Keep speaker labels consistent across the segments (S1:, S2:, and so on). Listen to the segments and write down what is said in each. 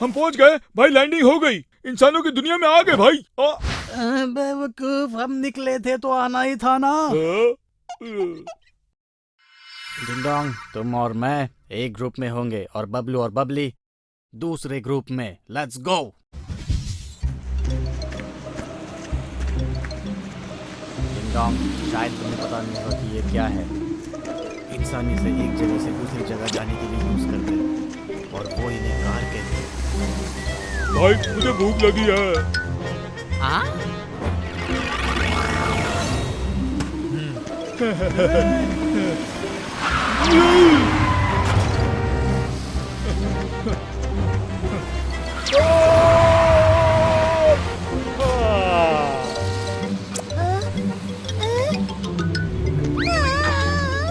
S1: हम पहुंच गए भाई, लैंडिंग हो गई, इंसानों की दुनिया में आ गए भाई।
S2: बेवकूफ, हम निकले थे तो आना ही था ना। डिंडोंग, तुम और मैं एक ग्रुप में होंगे और बबलू और बबली दूसरे ग्रुप में। Let's go. डिंडोंग, शायद तुम्हें पता नहीं होगा कि ये क्या है। इंसानी से एक जगह से दूसरी जगह जाने के लिए यूज करते हैं और वो इन्हें कार कहते हैं।
S1: भाई मुझे भूख लगी है।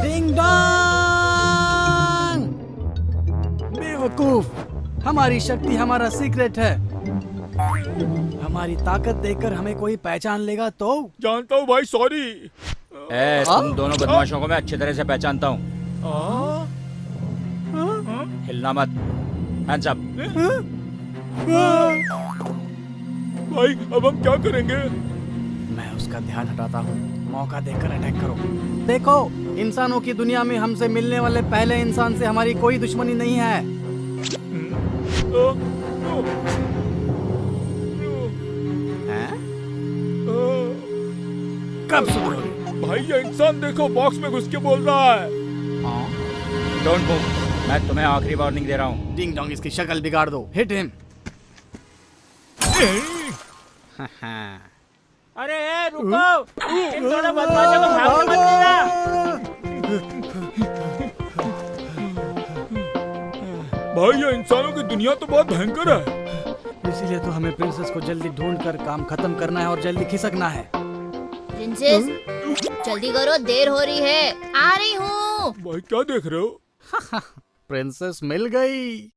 S2: Ding dong! बेवकूफ, हमारी शक्ति हमारा सीक्रेट है। हमारी ताकत देखकर हमें कोई पहचान लेगा तो?
S1: जानता हूँ भाई, सॉरी।
S3: तुम दोनों बदमाशों को मैं अच्छी तरह से पहचानता हूँ। हिलना मत। Hands up.
S1: भाई अब हम क्या करेंगे?
S2: मैं उसका ध्यान हटाता हूँ, मौका देकर अटैक करो। देखो, इंसानों की दुनिया में हमसे मिलने वाले पहले इंसान से हमारी कोई दुश्मनी नहीं है। हैं? कब सुधरोगे?
S1: भाई ये इंसान देखो, बॉक्स में घुस के बोल रहा है।
S3: डोंट मूव, मैं तुम्हें आखिरी वार्निंग दे रहा हूँ।
S2: डिंग डोंग, इसकी शक्ल बिगाड़ दो। Hit him.
S3: अरे रुको, इन दोनों बदमाशों को भागने मत देना।
S1: भाई ये इंसानों की दुनिया तो बहुत भयंकर है।
S2: इसीलिए तो हमें प्रिंसेस को जल्दी ढूंढ कर काम खत्म करना है और जल्दी खिसकना है।
S4: प्रिंसेस, जल्दी करो, देर हो रही है। आ रही हूँ।
S1: भाई क्या देख रहे हो?
S2: प्रिंसेस मिल गई।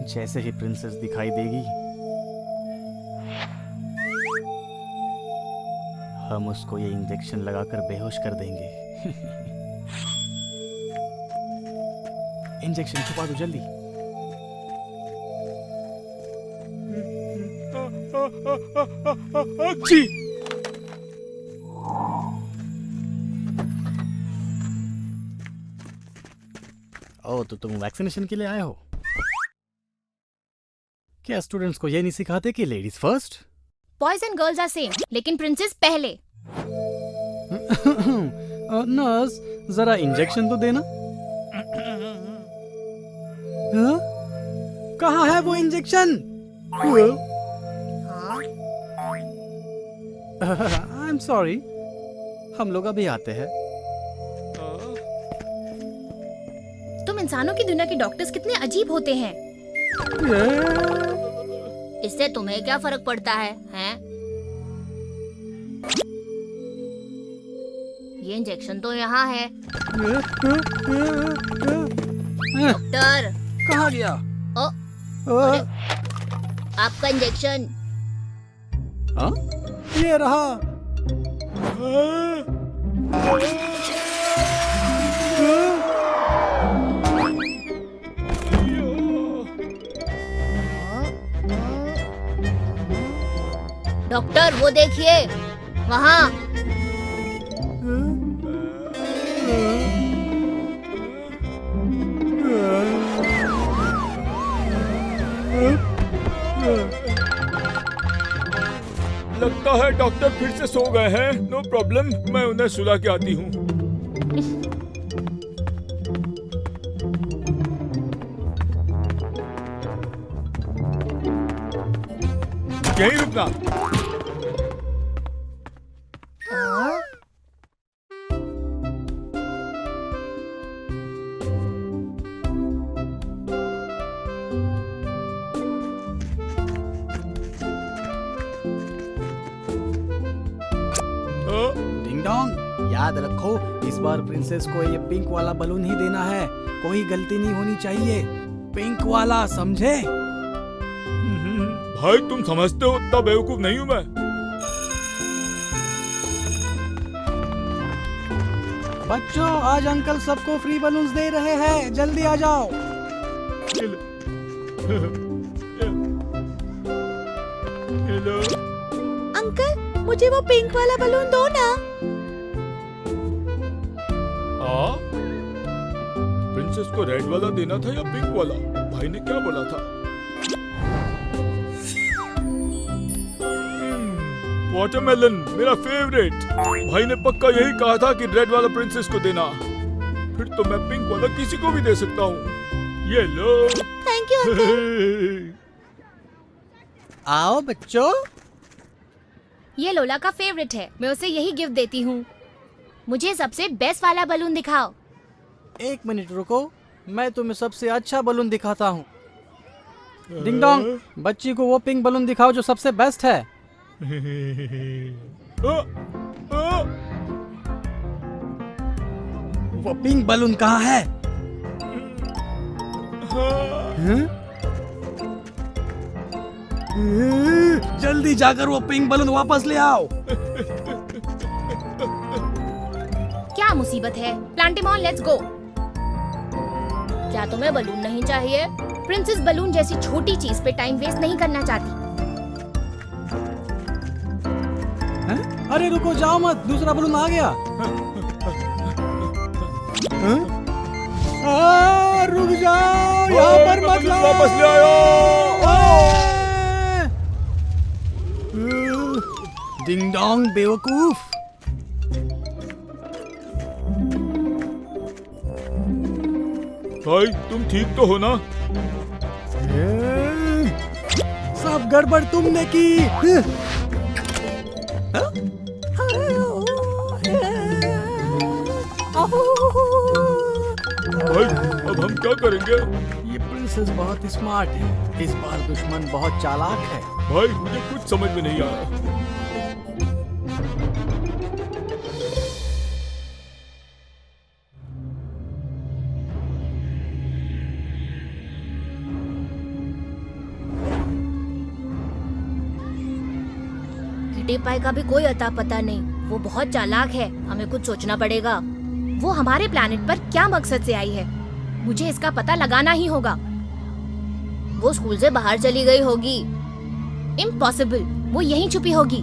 S2: जैसे ही प्रिंसेस दिखाई देगी, हम उसको ये इंजेक्शन लगाकर बेहोश कर देंगे। इंजेक्शन छुपा दो जल्दी।
S1: अच्छी।
S2: ओ, तो तुम वैक्सीनेशन के लिए आए हो? क्या स्टूडेंट्स को ये नहीं सिखाते कि ladies first?
S4: Boys and girls are same, लेकिन प्रिंसेस पहले।
S2: नर्स, जरा इंजेक्शन तो देना। कहाँ है वो इंजेक्शन? आई एम सॉरी, हम लोग अभी आते हैं।
S4: तुम इंसानों की दुनिया के डॉक्टर्स कितने अजीब होते हैं। इससे तुम्हें क्या फर्क पड़ता है, हैं? ये इंजेक्शन तो यहाँ है। डॉक्टर,
S2: कहाँ गया?
S4: अरे, आपका इंजेक्शन।
S2: हाँ? ये रहा।
S4: डॉक्टर, वो देखिए वहाँ।
S1: लगता है डॉक्टर फिर से सो गए हैं। नो प्रॉब्लम, मैं उन्हें सुला के आती हूँ। यहीं रुकना।
S2: डिंग डोंग, याद रखो, इस बार प्रिंसेस को ये पिंक वाला बलून ही देना है। कोई गलती नहीं होनी चाहिए। पिंक वाला, समझे?
S1: भाई तुम समझते हो, इतना बेवकूफ नहीं हूँ मैं।
S2: बच्चों, आज अंकल सबको फ्री बलून्स दे रहे हैं, जल्दी आ जाओ।
S1: हेलो।
S5: अंकल, मुझे वो पिंक वाला बलून दो ना।
S1: हाँ? प्रिंसेस को रेड वाला देना था या पिंक वाला? भाई ने क्या बोला था? वाटरमेलन मेरा फेवरेट। भाई ने पक्का यही कहा था कि रेड वाला प्रिंसेस को देना। फिर तो मैं पिंक वाला किसी को भी दे सकता हूँ। ये लो।
S5: Thank you uncle.
S2: आओ बच्चों।
S4: ये लोला का फेवरेट है, मैं उसे यही गिफ्ट देती हूँ। मुझे सबसे बेस्ट वाला बलून दिखाओ।
S2: 1 मिनट रुको, मैं तुम्हें सबसे अच्छा बलून दिखाता हूँ। डिंग डोंग, बच्ची को वो पिंक बलून दिखाओ जो सबसे बेस्ट है। वो पिंक बलून कहाँ है? जल्दी जाकर वो पिंक बलून वापस ले आओ।
S4: क्या मुसीबत है? प्लांटिमॉन, लेट्स गो। क्या तुम्हें बलून नहीं चाहिए? प्रिंसेस बलून जैसी छोटी चीज पे टाइम वेस्ट नहीं करना चाहती।
S2: अरे रुको, जाओ मत, दूसरा बलून आ गया। रुक जाओ, यहाँ पर मत लाओ।
S1: वापस ले आयो।
S2: डिंग डोंग बेवकूफ।
S1: भाई तुम ठीक तो हो ना?
S2: सब गड़बड़ तुमने की।
S1: भाई अब हम क्या करेंगे?
S2: ये प्रिंसेस बहुत स्मार्ट है, इस बार दुश्मन बहुत चालाक है।
S1: भाई मुझे कुछ समझ में नहीं आ रहा।
S4: किटी पाई का भी कोई अता पता नहीं, वो बहुत चालाक है। हमें कुछ सोचना पड़ेगा। वो हमारे प्लैनेट पर क्या मकसद से आई है? मुझे इसका पता लगाना ही होगा। वो स्कूल से बाहर चली गई होगी। इम्पॉसिबल, वो यहीं छुपी होगी।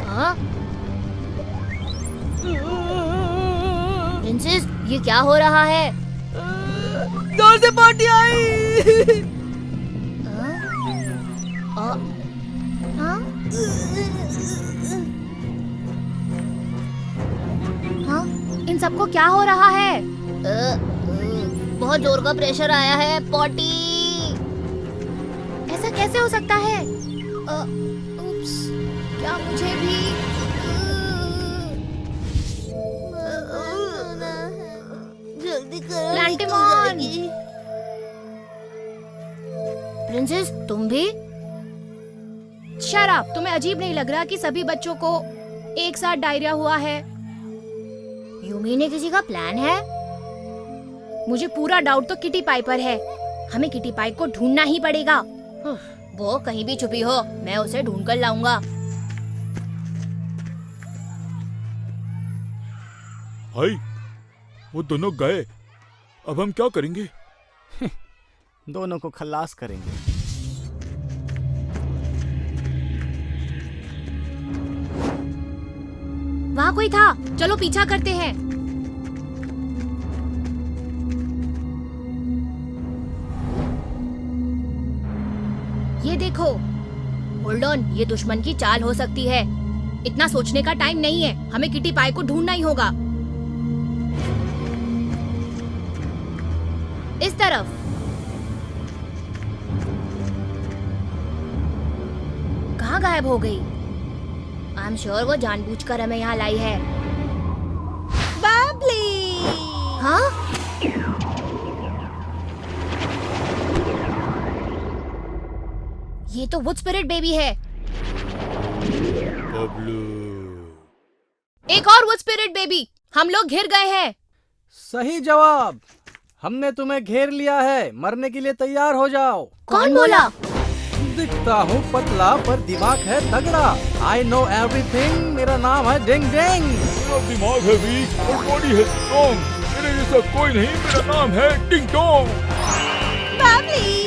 S4: हाँ? प्रिंसेस, ये क्या हो रहा है?
S5: जोर से पार्टी आई।
S4: हाँ? हाँ? इन सबको क्या हो रहा है? बहुत जोर का प्रेशर आया है। पॉटी। ऐसा कैसे हो सकता है? उप्स, क्या मुझे भी?
S5: जल्दी करो।
S4: प्लांटिमॉन। प्रिंसेस, तुम भी? Shut up. तुम्हें अजीब नहीं लग रहा कि सभी बच्चों को एक साथ डायरिया हुआ है? यूमी ने किसी का प्लान है? मुझे पूरा डाउट तो किटी पाई पर है। हमें किटी पाई को ढूंढना ही पड़ेगा। वो कहीं भी छुपी हो, मैं उसे ढूंढ कर लाऊंगा।
S1: भाई वो दोनों गए, अब हम क्या करेंगे?
S2: दोनों को खल्लास करेंगे।
S4: वहाँ कोई था, चलो पीछा करते हैं। ये देखो, होल्ड ऑन, ये दुश्मन की चाल हो सकती है। इतना सोचने का टाइम नहीं है, हमें किटी पाई को ढूंढना ही होगा। इस तरफ। कहाँ गायब हो गई? आई एम श्योर वो जानबूझकर हमें यहाँ लाई है।
S5: बबली।
S4: हाँ? ये तो वुड स्पिरिट बेबी है।
S1: बबलू।
S4: एक और वुड स्पिरिट बेबी। हम लोग घिर गए हैं।
S2: सही जवाब। हमने तुम्हें घेर लिया है, मरने के लिए तैयार हो जाओ।
S4: कौन बोला?
S2: दिखता हूँ पतला पर दिमाग है तगड़ा। I know everything। मेरा नाम है डिंग डिंग।
S1: मेरा दिमाग है वीक और बॉडी है स्ट्रॉन्ग। मेरे जैसा कोई नहीं, मेरा नाम है टिंग टोंग।
S5: बबली,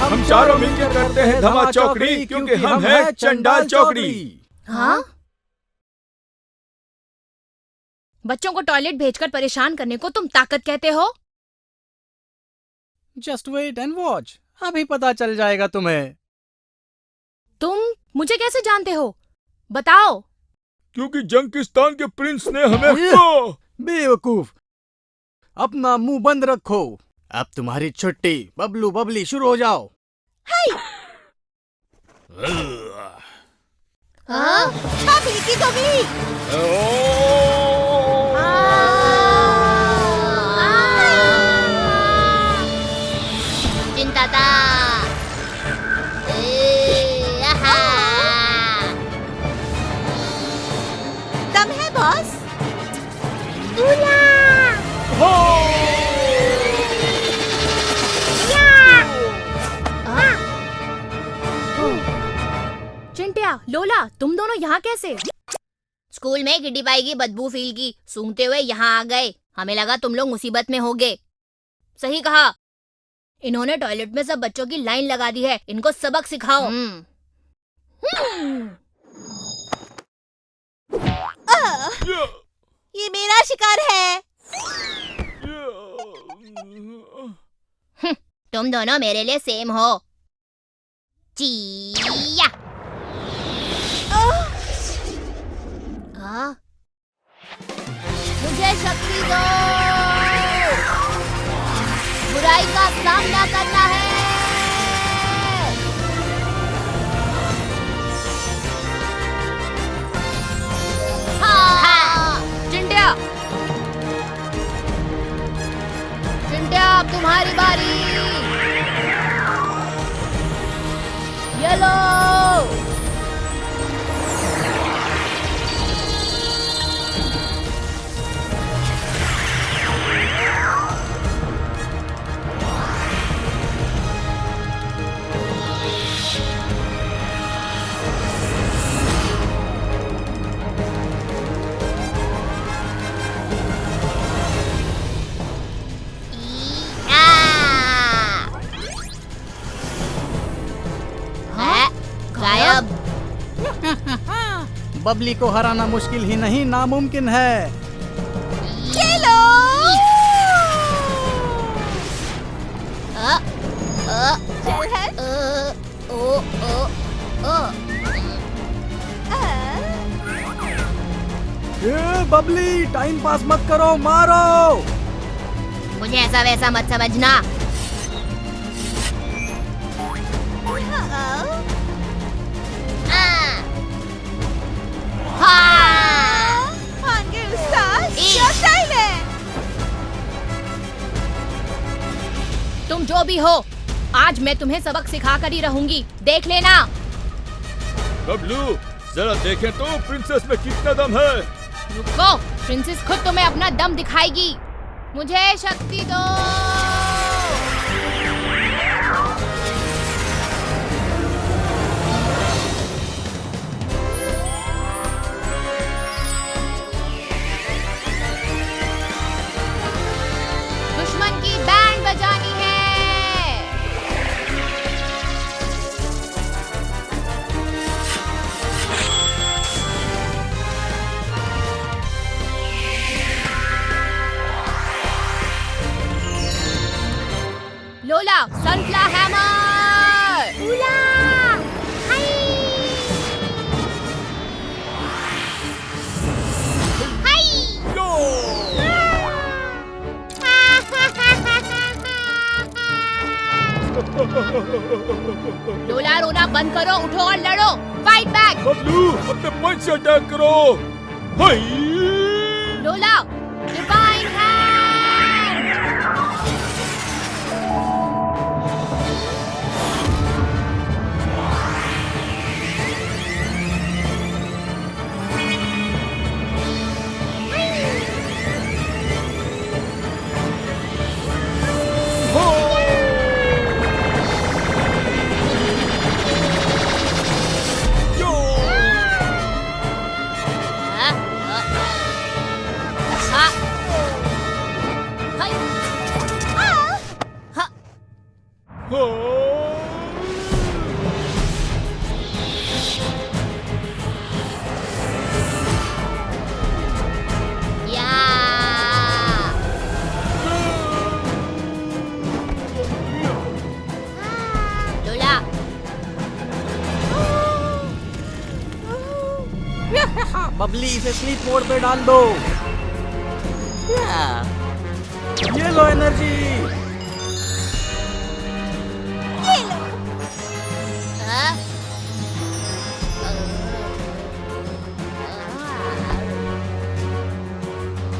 S1: हम चारों मिलकर करते हैं धमा चौकड़ी, क्योंकि हम हैं चंडाल चौकड़ी।
S4: हाँ? बच्चों को टॉयलेट भेजकर परेशान करने को तुम ताकत कहते हो?
S2: जस्ट वेट एंड वॉच, अभी पता चल जाएगा तुम्हें।
S4: तुम मुझे कैसे जानते हो? बताओ।
S1: क्योंकि जंकिस्तान के प्रिंस ने हमें
S2: बेवकूफ, अपना मुंह बंद रखो। अब तुम्हारी छुट्टी। बबलू बबली शुरू हो जाओ।
S4: हाँ?
S5: बबली की बबली।
S4: चिंताता।
S5: दम है बॉस?
S4: चिंटिया, लोला, तुम दोनों यहाँ कैसे? स्कूल में किटी पाई की बदबू फील की, सूंघते हुए यहाँ आ गए। हमें लगा तुम लोग मुसीबत में होगे। सही कहा। इन्होंने टॉयलेट में सब बच्चों की लाइन लगा दी है। इनको सबक सिखाओ।
S5: ये मेरा शिकार है।
S4: तुम दोनों मेरे लिए सेम हो। चिया। मुझे शक्ति दो। बुराई का सामना करना है। हाँ। चिंटिया, चिंटिया, अब तुम्हारी बारी। येलो। गायब।
S2: बबली को हराना मुश्किल ही नहीं, नामुमकिन है।
S5: खेलो। चल है।
S2: बबली, टाइम पास मत करो, मारो।
S4: मुझे ऐसा वैसा मत समझना। तुम जो भी हो, आज मैं तुम्हें सबक सिखा कर ही रहूंगी। देख लेना।
S1: बबलू, जरा देखें तो प्रिंसेस में कितना दम है।
S4: रुको, प्रिंसेस खुद तुम्हें अपना दम दिखाएगी। मुझे शक्ति दो। दुश्मन की बैंड बजानी है। लोला, सनफ्लावर हैमर। उला, हाय, हाय। लोला, रोना बंद करो, उठो और लड़ो। Fight back.
S1: बबलू, अपने पंच से अटैक करो। हाय।
S4: लोला, डिवाइन हैंड।
S2: बबली इसे स्लीप मोड पे डाल दो। ये लो एनर्जी।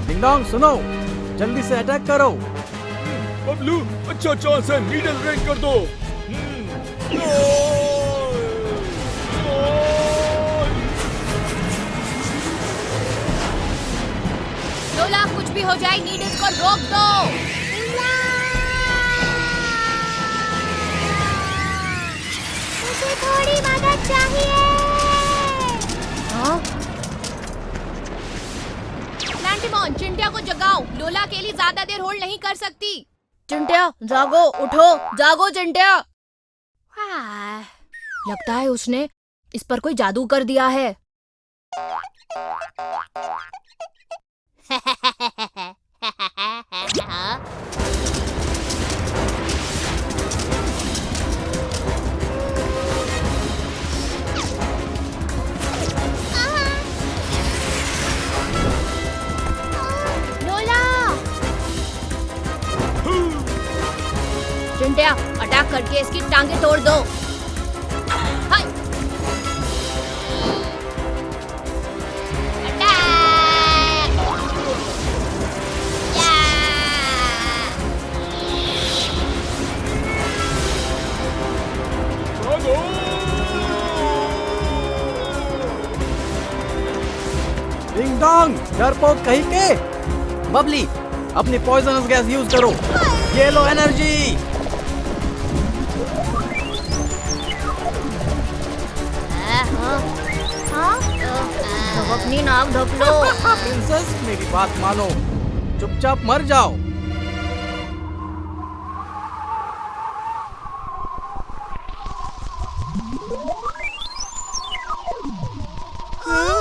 S2: डिंग डोंग सुनो, जल्दी से अटैक करो।
S1: बबलू अच्छा चांस है, नीडल रेन कर दो।
S4: लोला कुछ भी हो जाए नीडल्स को रोक दो।
S5: मुझे थोड़ी मदद चाहिए।
S4: हाँ? प्लांटिमॉन, चिंटिया को जगाओ। लोला अकेली ज्यादा देर होल्ड नहीं कर सकती। चिंटिया जागो, उठो, जागो चिंटिया। लगता है उसने इस पर कोई जादू कर दिया है।
S5: लोला,
S4: चिंटिया अटैक करके इसकी टांगे तोड़ दो। हाय!
S5: अटैक! या!
S1: भागो!
S2: डिंग डोंग, डरपोक कहीं के। बबली अपनी पॉइजनस गैस यूज करो। ये लो एनर्जी।
S4: अब अपनी नाक ढक लो।
S2: प्रिंसेस मेरी बात मानो, चुपचाप मर जाओ।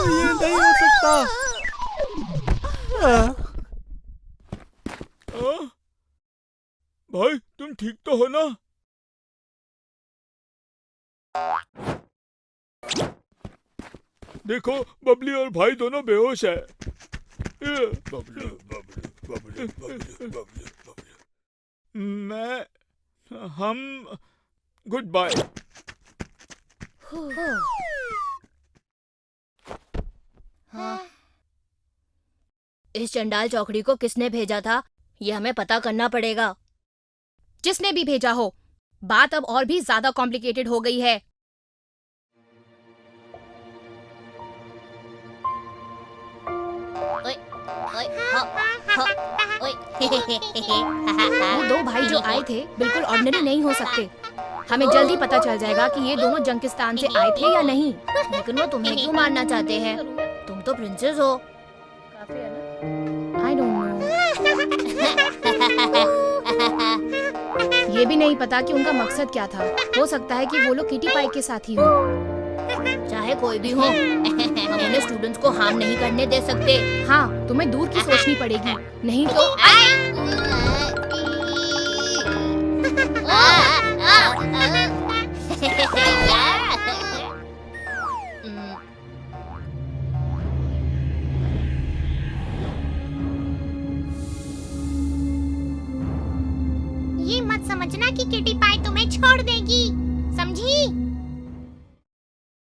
S2: ये नहीं हो सकता।
S1: भाई तुम ठीक तो हो ना? देखो बबली और भाई दोनों बेहोश है। हम गुड बाय।
S4: इस चंडाल चौकड़ी को किसने भेजा था, ये हमें पता करना पड़ेगा। जिसने भी भेजा हो, बात अब और भी ज्यादा कॉम्प्लिकेटेड हो गई है। वो दो भाई जो आए थे बिल्कुल ऑर्डिनरी नहीं हो सकते। हमें जल्दी पता चल जाएगा कि ये दोनों जंकिस्तान से आए थे या नहीं। लेकिन वो तुम्हें क्यों मारना चाहते हैं? तुम तो प्रिंसेस हो। I don't know. ये भी नहीं पता कि उनका मकसद क्या था। हो सकता है कि वो लोग किटी पाई के साथी हो। चाहे कोई भी हो, हम उन्हें स्टूडेंट्स को हार्म नहीं करने दे सकते। हाँ, तुम्हें दूर की सोचनी पड़ेगी, नहीं तो
S5: ये मत समझना कि किटी पाई तुम्हें छोड़ देगी।